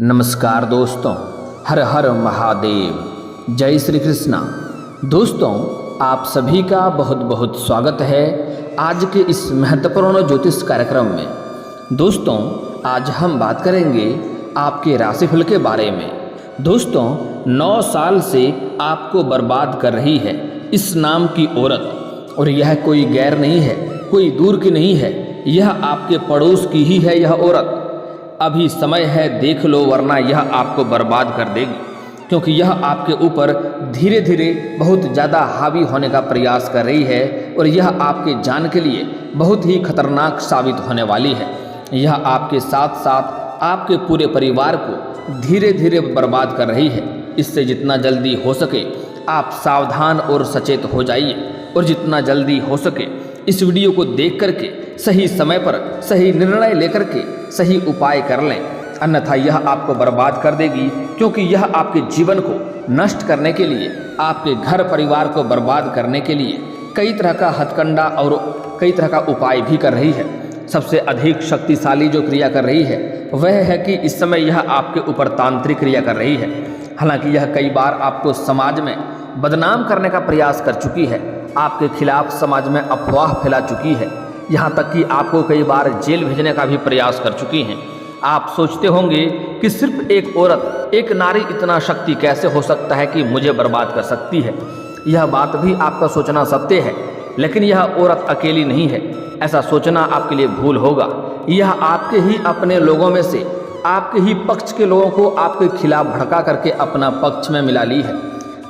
नमस्कार दोस्तों, हर हर महादेव, जय श्री कृष्णा। दोस्तों, आप सभी का बहुत बहुत स्वागत है आज के इस महत्वपूर्ण ज्योतिष कार्यक्रम में। दोस्तों, आज हम बात करेंगे आपके राशिफल के बारे में। दोस्तों, 9 साल से आपको बर्बाद कर रही है इस नाम की औरत, और यह कोई गैर नहीं है, कोई दूर की नहीं है, यह आपके पड़ोस की ही है यह औरत। अभी समय है, देख लो, वरना यह आपको बर्बाद कर देगी, क्योंकि यह आपके ऊपर धीरे धीरे बहुत ज़्यादा हावी होने का प्रयास कर रही है और यह आपके जान के लिए बहुत ही खतरनाक साबित होने वाली है। यह आपके साथ साथ आपके पूरे परिवार को धीरे धीरे बर्बाद कर रही है। इससे जितना जल्दी हो सके आप सावधान और सचेत हो जाइए, और जितना जल्दी हो सके इस वीडियो को देख करके सही समय पर सही निर्णय लेकर के सही उपाय कर लें, अन्यथा यह आपको बर्बाद कर देगी, क्योंकि यह आपके जीवन को नष्ट करने के लिए, आपके घर परिवार को बर्बाद करने के लिए कई तरह का हथकंडा और कई तरह का उपाय भी कर रही है। सबसे अधिक शक्तिशाली जो क्रिया कर रही है वह है कि इस समय यह आपके ऊपर तांत्रिक क्रिया कर रही है। हालांकि यह कई बार आपको समाज में बदनाम करने का प्रयास कर चुकी है, आपके खिलाफ समाज में अफवाह फैला चुकी है, यहाँ तक कि आपको कई बार जेल भेजने का भी प्रयास कर चुकी हैं। आप सोचते होंगे कि सिर्फ एक औरत, एक नारी इतना शक्ति कैसे हो सकता है कि मुझे बर्बाद कर सकती है। यह बात भी आपका सोचना सत्य है, लेकिन यह औरत अकेली नहीं है, ऐसा सोचना आपके लिए भूल होगा। यह आपके ही अपने लोगों में से, आपके ही पक्ष के लोगों को आपके खिलाफ भड़का करके अपना पक्ष में मिला ली है।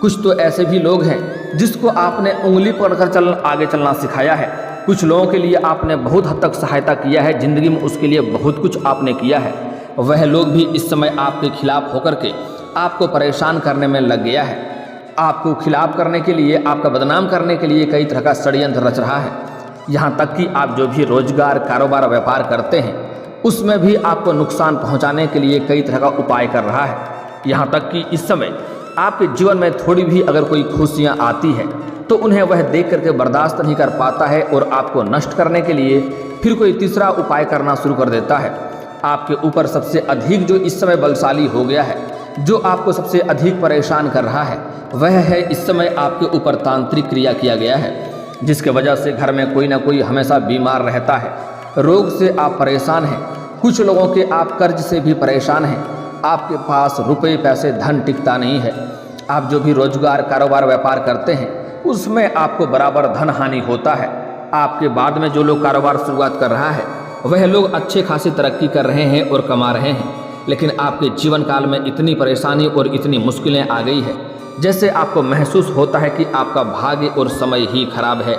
कुछ तो ऐसे भी लोग हैं जिसको आपने उंगली पकड़कर आगे चलना सिखाया है। कुछ लोगों के लिए आपने बहुत हद तक सहायता किया है, ज़िंदगी में उसके लिए बहुत कुछ आपने किया है। वह लोग भी इस समय आपके खिलाफ होकर के आपको परेशान करने में लग गया है। आपको खिलाफ करने के लिए, आपका बदनाम करने के लिए कई तरह का षड्यंत्र रच रहा है। यहाँ तक कि आप जो भी रोजगार, कारोबार, व्यापार करते हैं उसमें भी आपको नुकसान पहुँचाने के लिए कई तरह का उपाय कर रहा है। यहाँ तक कि इस समय आपके जीवन में थोड़ी भी अगर कोई खुशियाँ आती है तो उन्हें वह देख करके बर्दाश्त नहीं कर पाता है और आपको नष्ट करने के लिए फिर कोई तीसरा उपाय करना शुरू कर देता है। आपके ऊपर सबसे अधिक जो इस समय बलशाली हो गया है, जो आपको सबसे अधिक परेशान कर रहा है, वह है इस समय आपके ऊपर तांत्रिक क्रिया किया गया है, जिसके वजह से घर में कोई ना कोई हमेशा बीमार रहता है। रोग से आप परेशान हैं, कुछ लोगों के आप कर्ज से भी परेशान हैं, आपके पास रुपये पैसे धन टिकता नहीं है। आप जो भी रोजगार, कारोबार, व्यापार करते हैं उसमें आपको बराबर धन हानि होता है। आपके बाद में जो लोग कारोबार शुरुआत कर रहा है वह लोग अच्छे खासी तरक्की कर रहे हैं और कमा रहे हैं, लेकिन आपके जीवन काल में इतनी परेशानी और इतनी मुश्किलें आ गई है जैसे आपको महसूस होता है कि आपका भाग्य और समय ही खराब है।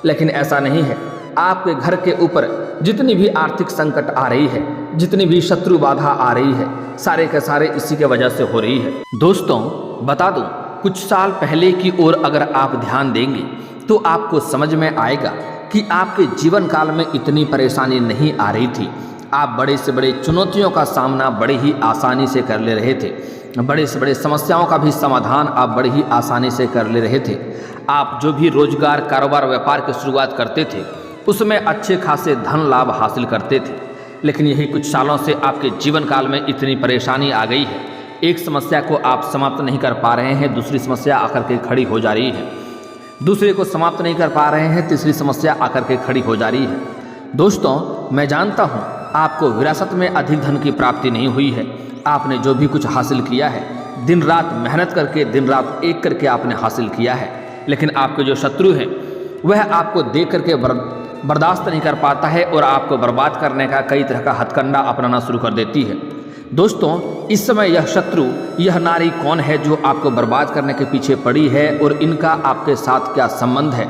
लेकिन ऐसा नहीं है। आपके घर के ऊपर जितनी भी आर्थिक संकट आ रही है, जितनी भी शत्रु बाधा आ रही है, सारे के सारे इसी के वजह से हो रही है। दोस्तों, बता दूं, कुछ साल पहले की ओर अगर आप ध्यान देंगे तो आपको समझ में आएगा कि आपके जीवन काल में इतनी परेशानी नहीं आ रही थी। आप बड़े से बड़े चुनौतियों का सामना बड़े ही आसानी से कर ले रहे थे, बड़े से बड़े समस्याओं का भी समाधान आप बड़े ही आसानी से कर ले रहे थे। आप जो भी रोजगार, कारोबार, व्यापार की शुरुआत करते थे उसमें अच्छे खासे धन लाभ हासिल करते थे, लेकिन यही कुछ सालों से आपके जीवन काल में इतनी परेशानी आ गई है। एक समस्या को आप समाप्त नहीं कर पा रहे हैं, दूसरी समस्या आकर के खड़ी हो जा रही है। दूसरे को समाप्त नहीं कर पा रहे हैं, तीसरी समस्या आकर के खड़ी हो जा रही है। दोस्तों, मैं जानता हूँ आपको विरासत में अधिक धन की प्राप्ति नहीं हुई है। आपने जो भी कुछ हासिल किया है दिन रात मेहनत करके, दिन रात एक करके आपने हासिल किया है, लेकिन आपके जो शत्रु हैं वह आपको देख करके बर्दाश्त नहीं कर पाता है और आपको बर्बाद करने का कई तरह का हथकंडा अपनाना शुरू कर देती है। दोस्तों, इस समय यह शत्रु, यह नारी कौन है जो आपको बर्बाद करने के पीछे पड़ी है और इनका आपके साथ क्या संबंध है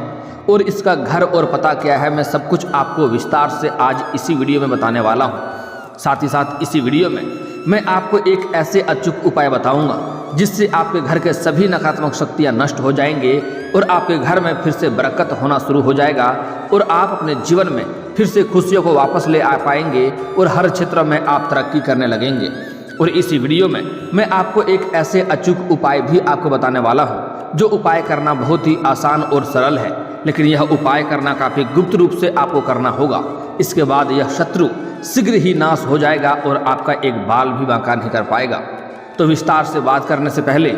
और इसका घर और पता क्या है, मैं सब कुछ आपको विस्तार से आज इसी वीडियो में बताने वाला हूँ। साथ ही साथ इसी वीडियो में मैं आपको एक ऐसे अचूक उपाय बताऊँगा जिससे आपके घर के सभी नकारात्मक शक्तियाँ नष्ट हो जाएंगे और आपके घर में फिर से बरकत होना शुरू हो जाएगा और आप अपने जीवन में फिर से खुशियों को वापस ले आ पाएंगे और हर क्षेत्र में आप तरक्की करने लगेंगे। और इसी वीडियो में मैं आपको एक ऐसे अचूक उपाय भी आपको बताने वाला हूँ जो उपाय करना बहुत ही आसान और सरल है, लेकिन यह उपाय करना काफ़ी गुप्त रूप से आपको करना होगा। इसके बाद यह शत्रु शीघ्र ही नाश हो जाएगा और आपका एक बाल भी बांका नहीं कर पाएगा। तो विस्तार से बात करने से पहले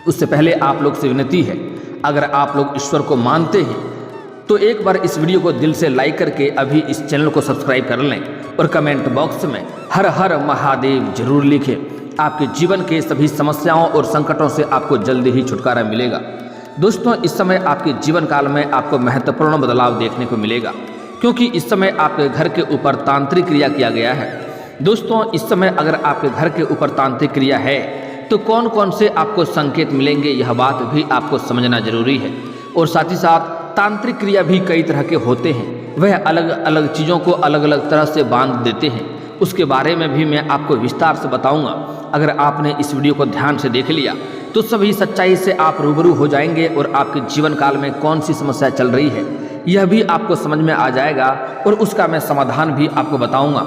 उससे पहले आप लोग से विनती है, अगर आप लोग ईश्वर को मानते हैं तो एक बार इस वीडियो को दिल से लाइक करके अभी इस चैनल को सब्सक्राइब कर लें और कमेंट बॉक्स में हर हर महादेव जरूर लिखें। आपके जीवन के सभी समस्याओं और संकटों से आपको जल्दी ही छुटकारा मिलेगा। दोस्तों, इस समय आपके जीवन काल में आपको महत्वपूर्ण बदलाव देखने को मिलेगा, क्योंकि इस समय आपके घर के ऊपर तांत्रिक क्रिया किया गया है। दोस्तों, इस समय अगर आपके घर के ऊपर तांत्रिक क्रिया है तो कौन कौन से आपको संकेत मिलेंगे, यह बात भी आपको समझना जरूरी है। और साथ ही साथ तांत्रिक क्रिया भी कई तरह के होते हैं, वह अलग अलग चीज़ों को अलग अलग तरह से बांध देते हैं। उसके बारे में भी मैं आपको विस्तार से बताऊंगा। अगर आपने इस वीडियो को ध्यान से देख लिया तो सभी सच्चाई से आप रूबरू हो जाएंगे और आपके जीवन काल में कौन सी समस्या चल रही है यह भी आपको समझ में आ जाएगा और उसका मैं समाधान भी आपको बताऊंगा।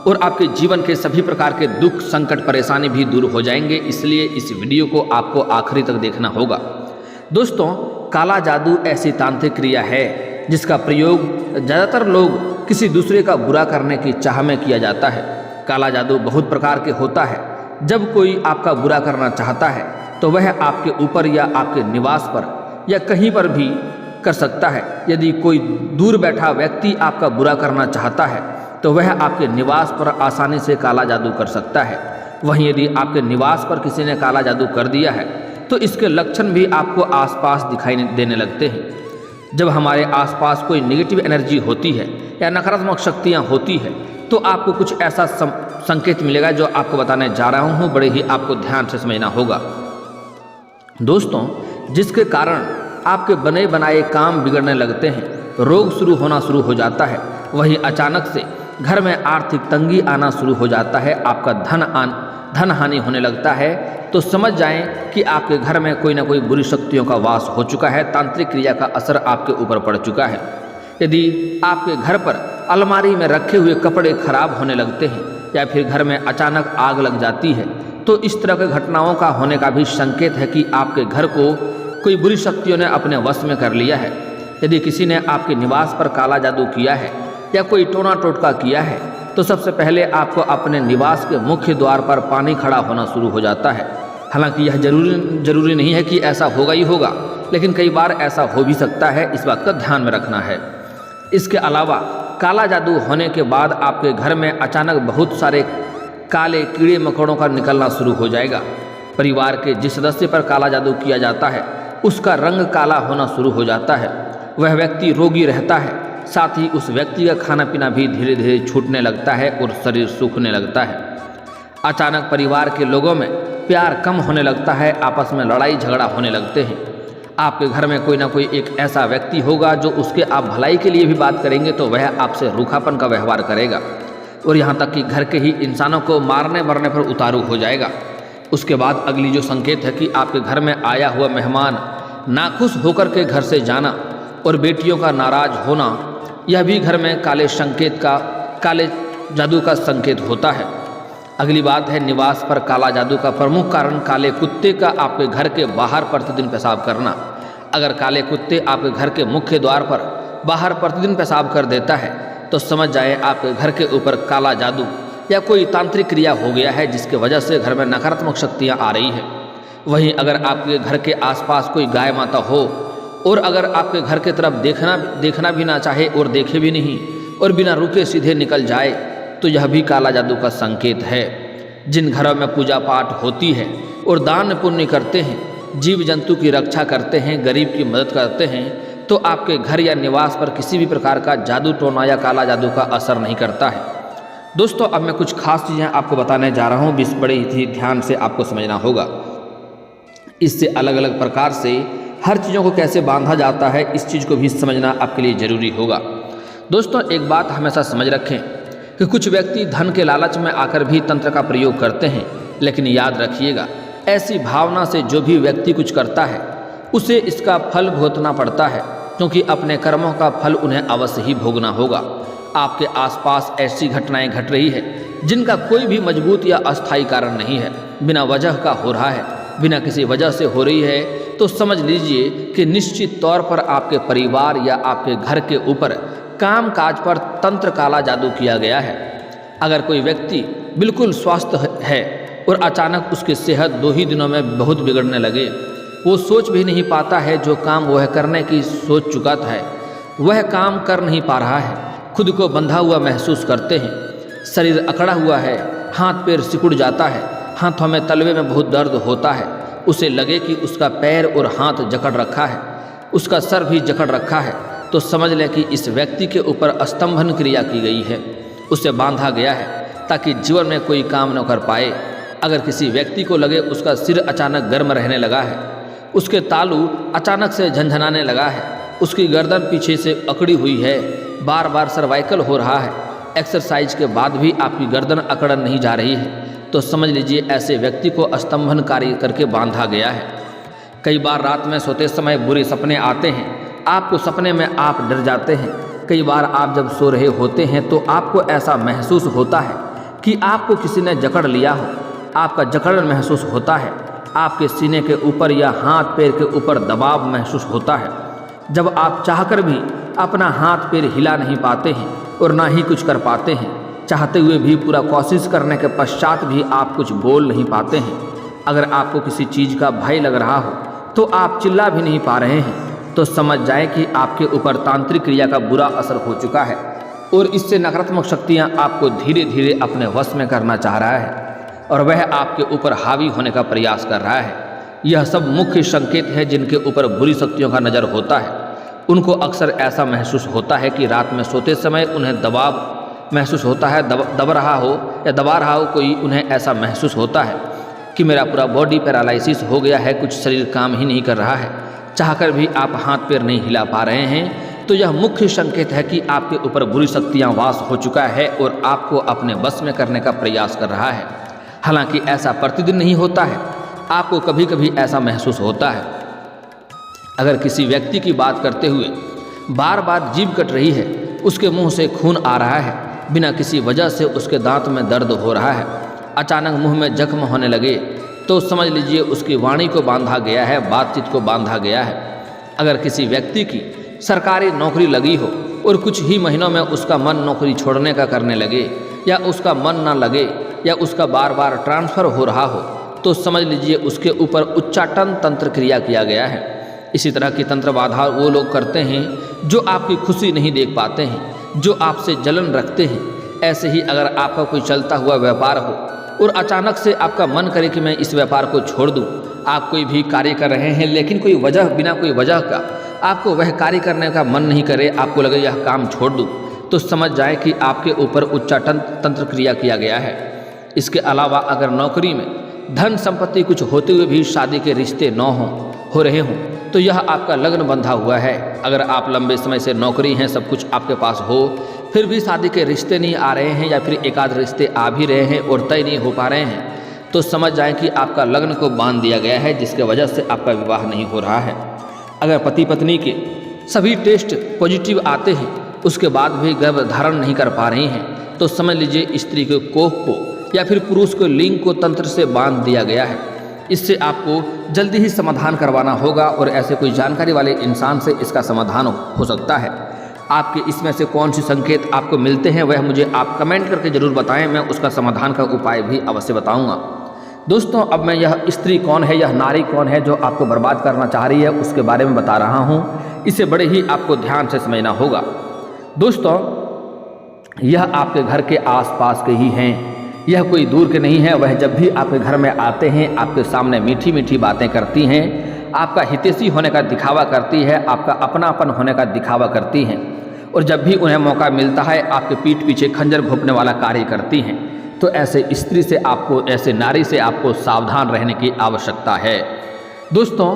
और आपके जीवन के सभी प्रकार के दुख, संकट, परेशानी भी दूर हो जाएंगे। इसलिए इस वीडियो को आपको आखिरी तक देखना होगा। दोस्तों, काला जादू ऐसी तांत्रिक क्रिया है जिसका प्रयोग ज़्यादातर लोग किसी दूसरे का बुरा करने की चाह में किया जाता है। काला जादू बहुत प्रकार के होता है। जब कोई आपका बुरा करना चाहता है तो वह आपके ऊपर या आपके निवास पर या कहीं पर भी कर सकता है। यदि कोई दूर बैठा व्यक्ति आपका बुरा करना चाहता है तो वह आपके निवास पर आसानी से काला जादू कर सकता है। वहीं यदि आपके निवास पर किसी ने काला जादू कर दिया है तो इसके लक्षण भी आपको आसपास दिखाई देने लगते हैं। जब हमारे आसपास कोई नेगेटिव एनर्जी होती है या नकारात्मक शक्तियाँ होती है तो आपको कुछ ऐसा संकेत मिलेगा जो आपको बताने जा रहा हूँ। बड़े ही आपको ध्यान से समझना होगा दोस्तों, जिसके कारण आपके बने बनाए काम बिगड़ने लगते हैं, रोग शुरू होना शुरू हो जाता है। वहीं अचानक से घर में आर्थिक तंगी आना शुरू हो जाता है, आपका धन हानि होने लगता है, तो समझ जाएं कि आपके घर में कोई ना कोई बुरी शक्तियों का वास हो चुका है। तांत्रिक क्रिया का असर आपके ऊपर पड़ चुका है। यदि आपके घर पर अलमारी में रखे हुए कपड़े खराब होने लगते हैं या फिर घर में अचानक आग लग जाती है तो इस तरह के घटनाओं का होने का भी संकेत है कि आपके घर को कोई बुरी शक्तियों ने अपने वश में कर लिया है। यदि किसी ने आपके निवास पर काला जादू किया है या कोई टोना टोटका किया है तो सबसे पहले आपको अपने निवास के मुख्य द्वार पर पानी खड़ा होना शुरू हो जाता है। हालांकि यह जरूरी नहीं है कि ऐसा होगा ही होगा, लेकिन कई बार ऐसा हो भी सकता है, इस बात का ध्यान में रखना है। इसके अलावा काला जादू होने के बाद आपके घर में अचानक बहुत सारे काले कीड़े मकोड़ों का निकलना शुरू हो जाएगा। परिवार के जिस सदस्य पर काला जादू किया जाता है उसका रंग काला होना शुरू हो जाता है। वह व्यक्ति रोगी रहता है, साथ ही उस व्यक्ति का खाना पीना भी धीरे धीरे छूटने लगता है और शरीर सूखने लगता है। अचानक परिवार के लोगों में प्यार कम होने लगता है, आपस में लड़ाई झगड़ा होने लगते हैं। आपके घर में कोई ना कोई एक ऐसा व्यक्ति होगा जो उसके आप भलाई के लिए भी बात करेंगे तो वह आपसे रूखापन का व्यवहार करेगा और यहाँ तक कि घर के ही इंसानों को मारने मरने पर उतारू हो जाएगा। उसके बाद अगली जो संकेत है कि आपके घर में आया हुआ मेहमान नाखुश होकर के घर से जाना और बेटियों का नाराज होना, यह भी घर में काले जादू का संकेत होता है। अगली बात है निवास पर काला जादू का प्रमुख कारण काले कुत्ते का आपके घर के बाहर प्रतिदिन पेशाब करना। अगर काले कुत्ते आपके घर के मुख्य द्वार पर बाहर प्रतिदिन पेशाब कर देता है तो समझ जाए आपके घर के ऊपर काला जादू या कोई तांत्रिक क्रिया हो गया है, जिसके वजह से घर में नकारात्मक शक्तियाँ आ रही है। वहीं अगर आपके घर के आसपास कोई गाय माता हो और अगर आपके घर के तरफ देखना भी ना चाहे और देखे भी नहीं और बिना रुके सीधे निकल जाए तो यह भी काला जादू का संकेत है। जिन घरों में पूजा पाठ होती है और दान पुण्य करते हैं, जीव जंतु की रक्षा करते हैं, गरीब की मदद करते हैं, तो आपके घर या निवास पर किसी भी प्रकार का जादू टोना या काला जादू का असर नहीं करता है। दोस्तों, अब मैं कुछ खास चीज़ें आपको बताने जा रहा हूँ, बड़े ही ध्यान से आपको समझना होगा। इससे अलग अलग प्रकार से हर चीज़ों को कैसे बांधा जाता है, इस चीज़ को भी समझना आपके लिए ज़रूरी होगा। दोस्तों, एक बात हमेशा समझ रखें कि कुछ व्यक्ति धन के लालच में आकर भी तंत्र का प्रयोग करते हैं, लेकिन याद रखिएगा ऐसी भावना से जो भी व्यक्ति कुछ करता है उसे इसका फल भुगतना पड़ता है, क्योंकि अपने कर्मों का फल उन्हें अवश्य ही भोगना होगा। आपके आसपास ऐसी घटनाएं घट रही है जिनका कोई भी मजबूत या अस्थायी कारण नहीं है, बिना वजह का हो रहा है, बिना किसी वजह से हो रही है, तो समझ लीजिए कि निश्चित तौर पर आपके परिवार या आपके घर के ऊपर काम काज पर तंत्र काला जादू किया गया है। अगर कोई व्यक्ति बिल्कुल स्वस्थ है और अचानक उसकी सेहत 2 ही दिनों में बहुत बिगड़ने लगे, वो सोच भी नहीं पाता है, जो काम वह करने की सोच चुका था वह काम कर नहीं पा रहा है, खुद को बंधा हुआ महसूस करते हैं, शरीर अकड़ा हुआ है, हाथ पैर सिकुड़ जाता है, हाथों में तलवे में बहुत दर्द होता है, उसे लगे कि उसका पैर और हाथ जकड़ रखा है, उसका सर भी जकड़ रखा है, तो समझ लें कि इस व्यक्ति के ऊपर स्तंभन क्रिया की गई है, उसे बांधा गया है ताकि जीवन में कोई काम न कर पाए। अगर किसी व्यक्ति को लगे उसका सिर अचानक गर्म रहने लगा है, उसके तालू अचानक से झंझनाने लगा है, उसकी गर्दन पीछे से अकड़ी हुई है, बार बार सर्वाइकल हो रहा है, एक्सरसाइज के बाद भी आपकी गर्दन अकड़न नहीं जा रही है, तो समझ लीजिए ऐसे व्यक्ति को स्तंभन कार्य करके बांधा गया है। कई बार रात में सोते समय बुरे सपने आते हैं, आपको सपने में आप डर जाते हैं। कई बार आप जब सो रहे होते हैं तो आपको ऐसा महसूस होता है कि आपको किसी ने जकड़ लिया हो, आपका जकड़न महसूस होता है, आपके सीने के ऊपर या हाथ पैर के ऊपर दबाव महसूस होता है। जब आप चाहकर भी अपना हाथ पैर हिला नहीं पाते हैं और ना ही कुछ कर पाते हैं, चाहते हुए भी पूरा कोशिश करने के पश्चात भी आप कुछ बोल नहीं पाते हैं। अगर आपको किसी चीज़ का भय लग रहा हो तो आप चिल्ला भी नहीं पा रहे हैं, तो समझ जाएं कि आपके ऊपर तांत्रिक क्रिया का बुरा असर हो चुका है और इससे नकारात्मक शक्तियां आपको धीरे धीरे अपने वश में करना चाह रहा है और वह आपके ऊपर हावी होने का प्रयास कर रहा है। यह सब मुख्य संकेत है जिनके ऊपर बुरी शक्तियों का नज़र होता है। उनको अक्सर ऐसा महसूस होता है कि रात में सोते समय उन्हें दबाव महसूस होता है, दबा रहा हो कोई, उन्हें ऐसा महसूस होता है कि मेरा पूरा बॉडी पैरालिसिस हो गया है, कुछ शरीर काम ही नहीं कर रहा है, चाहकर भी आप हाथ पैर नहीं हिला पा रहे हैं, तो यह मुख्य संकेत है कि आपके ऊपर बुरी शक्तियाँ वास हो चुका है और आपको अपने बस में करने का प्रयास कर रहा है। हालांकि ऐसा प्रतिदिन नहीं होता है, आपको कभी कभी ऐसा महसूस होता है। अगर किसी व्यक्ति की बात करते हुए बार बार जीभ कट रही है, उसके मुंह से खून आ रहा है, बिना किसी वजह से उसके दांत में दर्द हो रहा है, अचानक मुंह में जख्म होने लगे, तो समझ लीजिए उसकी वाणी को बांधा गया है, बातचीत को बांधा गया है। अगर किसी व्यक्ति की सरकारी नौकरी लगी हो और कुछ ही महीनों में उसका मन नौकरी छोड़ने का करने लगे या उसका मन ना लगे या उसका बार बार ट्रांसफ़र हो रहा हो, तो समझ लीजिए उसके ऊपर उच्चाटन तंत्र क्रिया किया गया है। इसी तरह की तंत्र बाधा वो लोग करते हैं जो आपकी खुशी नहीं देख पाते हैं, जो आपसे जलन रखते हैं। ऐसे ही अगर आपका कोई चलता हुआ व्यापार हो और अचानक से आपका मन करे कि मैं इस व्यापार को छोड़ दूं, आप कोई भी कार्य कर रहे हैं लेकिन बिना कोई वजह का आपको वह कार्य करने का मन नहीं करे, आपको लगे यह काम छोड़ दूं, तो समझ जाए कि आपके ऊपर उच्चाटन तंत्र क्रिया किया गया है। इसके अलावा अगर नौकरी में धन संपत्ति कुछ होते हुए भी शादी के रिश्ते न हो रहे हों, तो यह आपका लग्न बंधा हुआ है। अगर आप लंबे समय से नौकरी हैं, सब कुछ आपके पास हो, फिर भी शादी के रिश्ते नहीं आ रहे हैं या फिर एकाध रिश्ते आ भी रहे हैं और तय नहीं हो पा रहे हैं, तो समझ जाएं कि आपका लग्न को बांध दिया गया है, जिसके वजह से आपका विवाह नहीं हो रहा है। अगर पति पत्नी के सभी टेस्ट पॉजिटिव आते हैं, उसके बाद भी गर्भ धारण नहीं कर पा रही हैं, तो समझ लीजिए स्त्री के कोख को या फिर पुरुष को लिंग को तंत्र से बांध दिया गया है। इससे आपको जल्दी ही समाधान करवाना होगा और ऐसे कोई जानकारी वाले इंसान से इसका समाधान हो सकता है। आपके इसमें से कौन सी संकेत आपको मिलते हैं वह मुझे आप कमेंट करके ज़रूर बताएं, मैं उसका समाधान का उपाय भी अवश्य बताऊंगा। दोस्तों, अब मैं यह स्त्री कौन है, यह नारी कौन है जो आपको बर्बाद करना चाह रही है, उसके बारे में बता रहा हूँ। इसे बड़े ही आपको ध्यान से समझना होगा। दोस्तों, यह आपके घर के आसपास के ही हैं, यह कोई दूर के नहीं है। वह जब भी आपके घर में आते हैं, आपके सामने मीठी मीठी बातें करती हैं, आपका हितैषी होने का दिखावा करती है, आपका अपनापन होने का दिखावा करती हैं, और जब भी उन्हें मौका मिलता है आपके पीठ पीछे खंजर घोंपने वाला कार्य करती हैं। तो ऐसे स्त्री से आपको, ऐसे नारी से आपको सावधान रहने की आवश्यकता है। दोस्तों,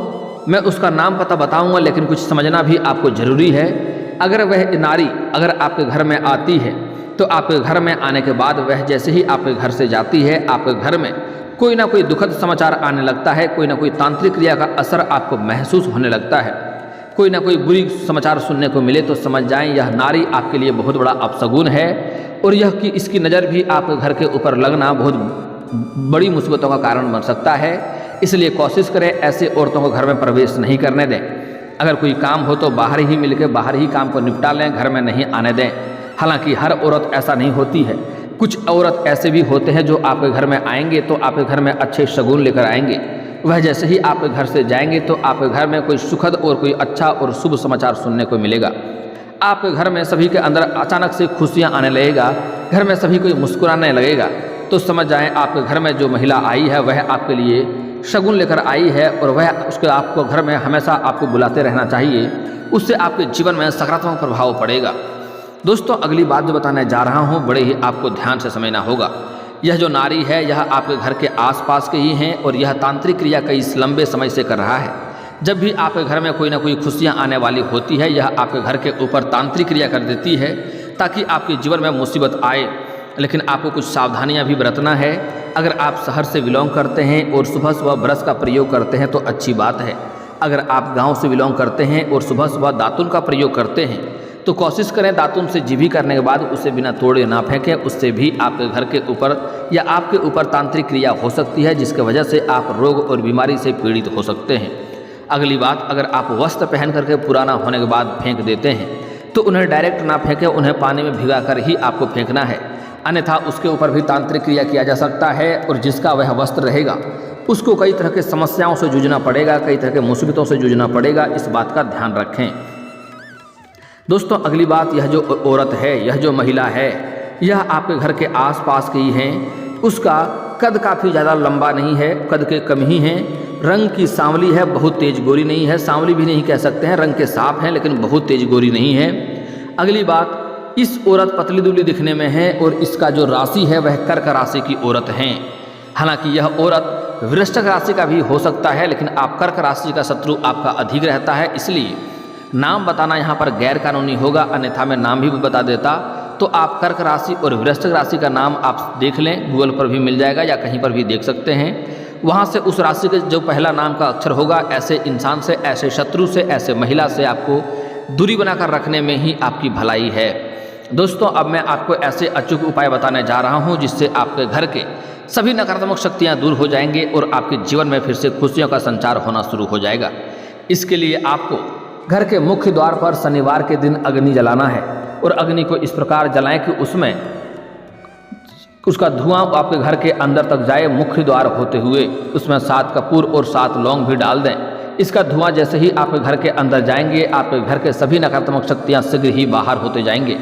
मैं उसका नाम पता बताऊंगा, लेकिन कुछ समझना भी आपको ज़रूरी है। अगर वह नारी अगर आपके घर में आती है, तो आपके घर में आने के बाद वह जैसे ही आपके घर से जाती है, आपके घर में कोई ना कोई दुखद समाचार आने लगता है, कोई ना कोई तांत्रिक क्रिया का असर आपको महसूस होने लगता है, कोई ना कोई बुरी समाचार सुनने को मिले, तो समझ जाएं यह नारी आपके लिए बहुत बड़ा अपशगुन है और यह कि इसकी नज़र भी आपके घर के ऊपर लगना बहुत बड़ी मुसीबतों का कारण बन सकता है। इसलिए कोशिश करें ऐसे औरतों को घर में प्रवेश नहीं करने दें। अगर कोई काम हो तो बाहर ही मिलकर बाहर ही काम को निपटा लें, घर में नहीं आने दें। हालांकि हर औरत ऐसा नहीं होती है, कुछ औरत ऐसे भी होते हैं जो आपके घर में आएंगे तो आपके घर में अच्छे शगुन लेकर आएंगे। वह जैसे ही आपके घर से जाएंगे तो आपके घर में कोई सुखद और कोई अच्छा और शुभ समाचार सुनने को मिलेगा। आपके घर में सभी के अंदर अचानक से खुशियां आने लगेगा, घर में सभी कोई मुस्कुराने लगेगा। तो समझ जाएं आपके घर में जो महिला आई है वह आपके लिए शगुन लेकर आई है और वह उसके आपको घर में हमेशा आपको बुलाते रहना चाहिए। उससे आपके जीवन में सकारात्मक प्रभाव पड़ेगा। दोस्तों, अगली बात जो बताने जा रहा हूँ बड़े ही आपको ध्यान से समझना होगा। यह जो नारी है यह आपके घर के आसपास के ही हैं और यह तांत्रिक क्रिया कई लंबे समय से कर रहा है। जब भी आपके घर में कोई ना कोई खुशियाँ आने वाली होती है यह आपके घर के ऊपर तांत्रिक क्रिया कर देती है ताकि आपके जीवन में मुसीबत आए। लेकिन आपको कुछ सावधानियां भी बरतना है। अगर आप शहर से बिलोंग करते हैं और सुबह सुबह ब्रश का प्रयोग करते हैं तो अच्छी बात है। अगर आप गांव से बिलोंग करते हैं और सुबह सुबह दातुन का प्रयोग करते हैं तो कोशिश करें दातुन से जीभी करने के बाद उसे बिना तोड़े ना फेंकें। उससे भी आपके घर के ऊपर या आपके ऊपर तांत्रिक क्रिया हो सकती है जिसकी वजह से आप रोग और बीमारी से पीड़ित हो सकते हैं। अगली बात, अगर आप वस्त्र पहन करके पुराना होने के बाद फेंक देते हैं तो उन्हें डायरेक्ट ना फेंकें, उन्हें पानी में भिगा कर ही आपको फेंकना है। अन्यथा उसके ऊपर भी तांत्रिक क्रिया किया जा सकता है और जिसका वह वस्त्र रहेगा उसको कई तरह के समस्याओं से जूझना पड़ेगा, कई तरह के मुसीबतों से जूझना पड़ेगा। इस बात का ध्यान रखें। दोस्तों, अगली बात, यह जो औरत है, यह जो महिला है, यह आपके घर के आसपास की ही है। उसका कद काफ़ी ज़्यादा लंबा नहीं है, कद के कम ही है। रंग की सांवली है, बहुत तेज गोरी नहीं है, सांवली भी नहीं कह सकते हैं, रंग के साफ हैं लेकिन बहुत तेज गोरी नहीं है। अगली बात, इस औरत पतली दुबली दिखने में है और इसका जो राशि है वह कर्क राशि की औरत है। हालांकि यह औरत वृश्चिक राशि का भी हो सकता है लेकिन आप कर्क राशि का शत्रु आपका अधिक रहता है, इसलिए नाम बताना यहाँ पर गैर कानूनी होगा। अन्यथा मैं नाम भी बता देता तो आप कर्क राशि और वृश्चिक राशि का नाम आप देख लें, गूगल पर भी मिल जाएगा या कहीं पर भी देख सकते हैं। वहाँ से उस राशि के जो पहला नाम का अक्षर होगा, ऐसे इंसान से, ऐसे शत्रु से, ऐसे महिला से आपको दूरी बनाकर रखने में ही आपकी भलाई है। दोस्तों, अब मैं आपको ऐसे अचूक उपाय बताने जा रहा हूँ जिससे आपके घर के सभी नकारात्मक शक्तियाँ दूर हो जाएंगे और आपके जीवन में फिर से खुशियों का संचार होना शुरू हो जाएगा। इसके लिए आपको घर के मुख्य द्वार पर शनिवार के दिन अग्नि जलाना है और अग्नि को इस प्रकार जलाएं कि उसमें उसका धुआं आपके घर के अंदर तक जाए। मुख्य द्वार होते हुए उसमें 7 कपूर और 7 लौंग भी डाल दें। इसका धुआं जैसे ही आपके घर के अंदर जाएंगे आपके घर के सभी नकारात्मक शक्तियाँ शीघ्र ही बाहर होते जाएंगे।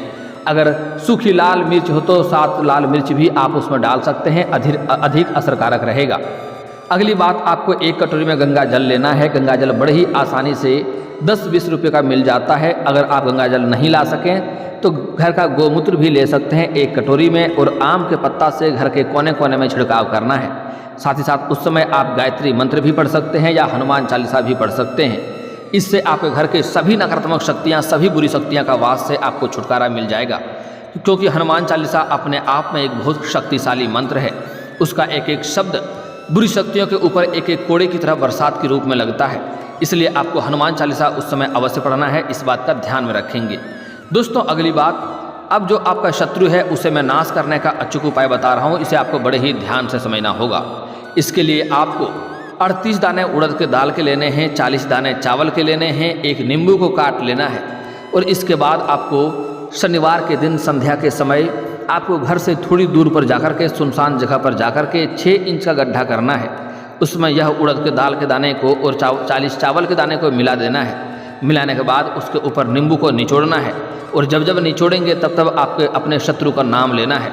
अगर सूखी लाल मिर्च हो तो 7 लाल मिर्च भी आप उसमें डाल सकते हैं, अधिक असरकारक रहेगा। अगली बात, आपको 1 कटोरी में गंगा जल लेना है। गंगा जल बड़े ही आसानी से 10-20 रुपये का मिल जाता है। अगर आप गंगा जल नहीं ला सकें तो घर का गोमूत्र भी ले सकते हैं 1 कटोरी में और आम के पत्ता से घर के कोने कोने में छिड़काव करना है। साथ ही साथ उस समय आप गायत्री मंत्र भी पढ़ सकते हैं या हनुमान चालीसा भी पढ़ सकते हैं। इससे आपके घर के सभी नकारात्मक शक्तियाँ, सभी बुरी शक्तियाँ का वास से आपको छुटकारा मिल जाएगा। क्योंकि हनुमान चालीसा अपने आप में एक बहुत शक्तिशाली मंत्र है। उसका एक एक शब्द बुरी शक्तियों के ऊपर एक एक कोड़े की तरह बरसात के रूप में लगता है। इसलिए आपको हनुमान चालीसा उस समय अवश्य पढ़ना है, इस बात का ध्यान में रखेंगे। दोस्तों, अगली बात, अब जो आपका शत्रु है उसे मैं नाश करने का अचूक उपाय बता रहा हूँ, इसे आपको बड़े ही ध्यान से समझना होगा। इसके लिए आपको 38 दाने उड़द के दाल के लेने हैं, 40 दाने चावल के लेने हैं, 1 नींबू को काट लेना है और इसके बाद आपको शनिवार के दिन संध्या के समय आपको घर से थोड़ी दूर पर जाकर के सुनसान जगह पर जाकर के 6 इंच का गड्ढा करना है। उसमें यह उड़द के दाल के दाने को और 40 चावल के दाने को मिला देना है। मिलाने के बाद उसके ऊपर नींबू को निचोड़ना है और जब जब निचोड़ेंगे तब तब आपके अपने शत्रु का नाम लेना है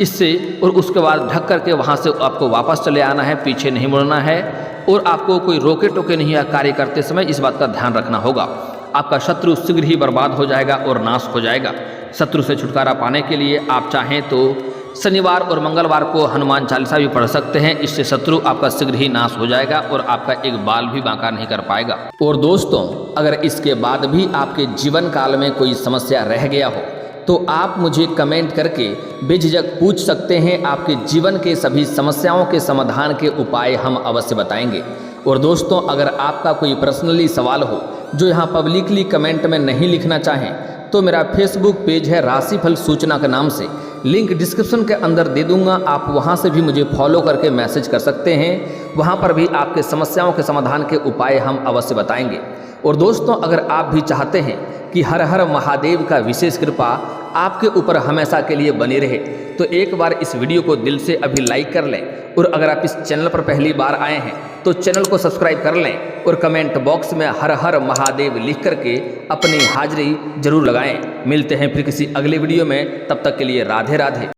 इससे, और उसके बाद ढक करके वहाँ से आपको वापस चले आना है, पीछे नहीं मुड़ना है और आपको कोई रोके टोके नहीं कार्य करते समय इस बात का ध्यान रखना होगा। आपका शत्रु शीघ्र ही बर्बाद हो जाएगा और नाश हो जाएगा। शत्रु से छुटकारा पाने के लिए आप चाहें तो शनिवार और मंगलवार को हनुमान चालीसा भी पढ़ सकते हैं। इससे शत्रु आपका शीघ्र ही नाश हो जाएगा और आपका एक बाल भी बांका नहीं कर पाएगा। और दोस्तों, अगर इसके बाद भी आपके जीवन काल में कोई समस्या रह गया हो तो आप मुझे कमेंट करके बेझिझक पूछ सकते हैं। आपके जीवन के सभी समस्याओं के समाधान के उपाय हम अवश्य बताएंगे। और दोस्तों, अगर आपका कोई पर्सनली सवाल हो जो यहाँ पब्लिकली कमेंट में नहीं लिखना चाहें तो मेरा फेसबुक पेज है राशिफल सूचना के नाम से, लिंक डिस्क्रिप्शन के अंदर दे दूंगा, आप वहां से भी मुझे फॉलो करके मैसेज कर सकते हैं। वहां पर भी आपके समस्याओं के समाधान के उपाय हम अवश्य बताएंगे। और दोस्तों, अगर आप भी चाहते हैं कि हर हर महादेव का विशेष कृपा आपके ऊपर हमेशा के लिए बनी रहे, तो एक बार इस वीडियो को दिल से अभी लाइक कर लें। और अगर आप इस चैनल पर पहली बार आए हैं तो चैनल को सब्सक्राइब कर लें और कमेंट बॉक्स में हर हर महादेव लिख करके अपनी हाजिरी जरूर लगाएं। मिलते हैं फिर किसी अगले वीडियो में, तब तक के लिए राधे राधे।